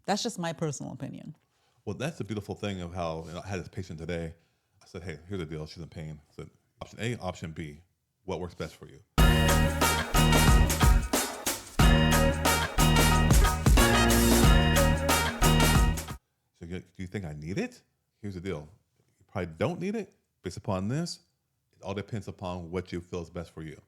That's just my personal opinion. Well, that's the beautiful thing of how I had this patient today. I said, hey, here's the deal. She's in pain. I said, option A, option B. What works best for you? So do you think I need it? Here's the deal. You probably don't need it. Based upon this, it all depends upon what you feel is best for you.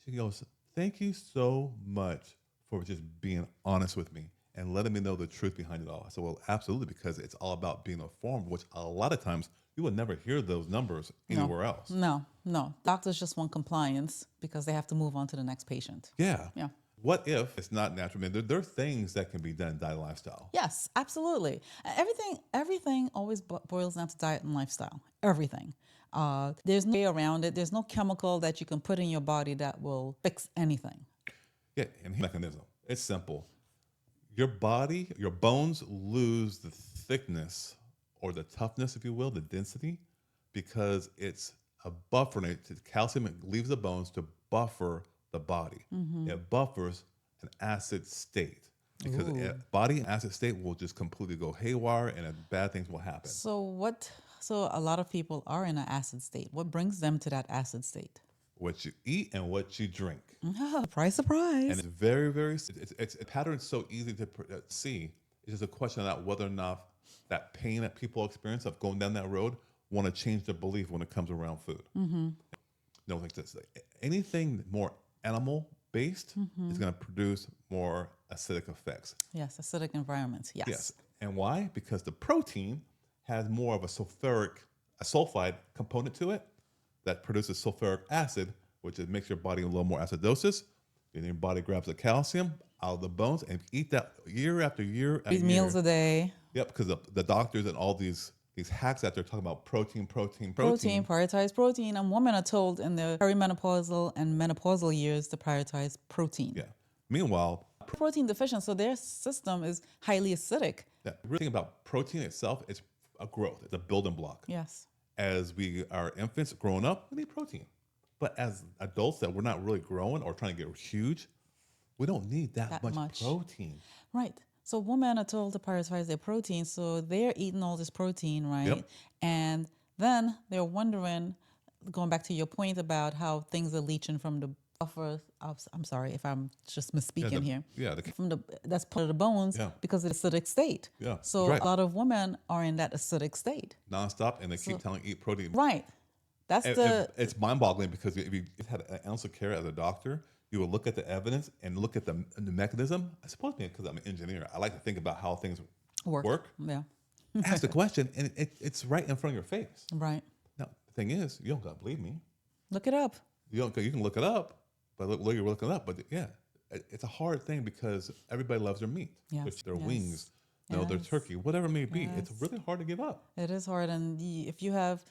She goes, thank you so much for just being honest with me and letting me know the truth behind it all. I said, well, absolutely, because it's all about being informed, which a lot of times you would never hear those numbers anywhere else. No. Doctors just want compliance because they have to move on to the next patient. Yeah. Yeah. What if it's not natural? I mean, there are things that can be done in diet and lifestyle. Yes, absolutely. Everything always boils down to diet and lifestyle. Everything. There's no way around it. There's no chemical that you can put in your body that will fix anything. Yeah, and mechanism. It's simple. Your body, your bones lose the thickness or the toughness, if you will, the density, because it's a buffer. Calcium leaves the bones to buffer the body. It buffers an acid state because body acid state will just completely go haywire and bad things will happen. So a lot of people are in an acid state. What brings them to that acid state? What you eat and what you drink. Surprise, surprise. And it's very, very, it's a pattern so easy to see. It's just a question about whether or not that pain that people experience of going down that road want to change their belief when it comes around food. No, like this. Anything more animal-based is going to produce more acidic effects. Yes, acidic environments. Yes. And why? Because the protein has more of a sulfide component to it that produces sulfuric acid, which makes your body a little more acidosis. Then your body grabs the calcium out of the bones and eat that year after year. 3 meals a day. Yep, because the doctors and all these hacks that they're talking about protein. Prioritize protein. And women are told in their perimenopausal and menopausal years to prioritize protein. Yeah. Meanwhile, protein deficient, so their system is highly acidic. The real thing about protein itself is a growth. It's a building block. Yes. As we are infants growing up, we need protein. But as adults that we're not really growing or trying to get huge, we don't need that much protein. Right. So women are told to prioritize their protein, so they're eating all this protein, right? Yep. And then they're wondering, going back to your point about how things are leaching from the buffer. I'm sorry if I'm just misspeaking here. Yeah. That's part of the bones because of the acidic state. Yeah. So a lot of women are in that acidic state. Nonstop, and they keep telling you eat protein. Right. It's mind-boggling because if you had an ounce of care as a doctor, you would look at the evidence and look at the mechanism. I suppose because I'm an engineer, I like to think about how things work. Yeah. Ask the question, and it's right in front of your face. Right. Now, the thing is, you don't got to believe me. Look it up. You can look it up, but look, you're looking it up. But yeah, it's a hard thing because everybody loves their meat, their wings, their turkey, whatever it may be. It's really hard to give up. It is hard, and if you have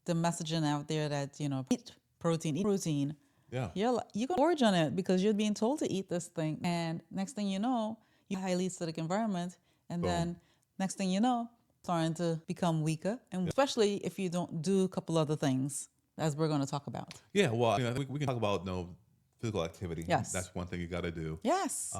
the messaging out there that eat protein. Yeah. You can gorge on it because you're being told to eat this thing. And next thing you know, you have a highly acidic environment. And then next thing you know, starting to become weaker. And especially if you don't do a couple other things, as we're going to talk about. Yeah, well, we can talk about physical activity. Yes. That's one thing you got to do. Yes.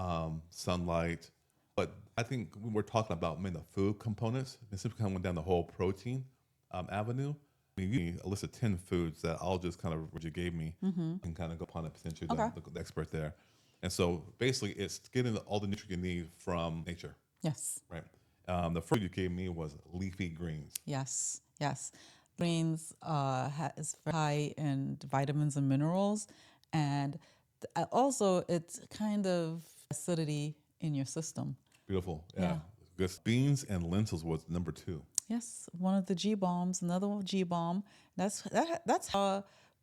Sunlight. But I think when we're talking about the food components, instead of coming down the whole protein avenue, you gave me a list of 10 foods that I'll just kind of, what you gave me, and kind of go upon it, potentially the expert there. And so basically it's getting all the nutrients you need from nature. Yes. Right. The first you gave me was leafy greens. Yes. Greens is high in vitamins and minerals. And also it's kind of acidity in your system. Beautiful. Yeah. Because beans and lentils was number 2. Yes, one of the G bombs, another G bomb. That's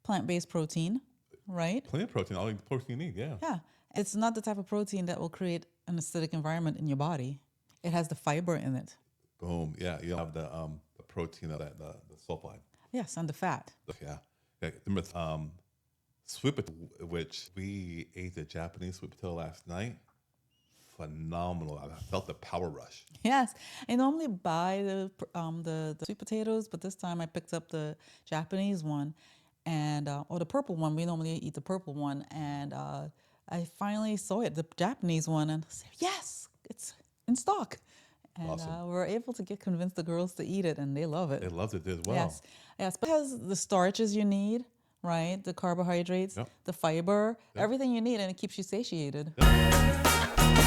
plant-based protein, right? Plenty of protein, all the protein you need. Yeah. Yeah, it's not the type of protein that will create an acidic environment in your body. It has the fiber in it. Boom. Yeah, you have the protein of that, the sulfide. Yes, and the fat. Yeah. Sweet potato, which we ate the Japanese sweet potato last night. Phenomenal. I felt the power rush. Yes, I normally buy the sweet potatoes, but this time I picked up the Japanese one, and or the purple one. We normally eat the purple one, and I finally saw it, the Japanese one, and I said, yes, it's in stock. And Awesome. we're able to convince the girls to eat it, and they love it. They loved it as well. Yes, yes, but it has the starches you need, right? The carbohydrates, Yep. the fiber, everything you need, and it keeps you satiated. Yep.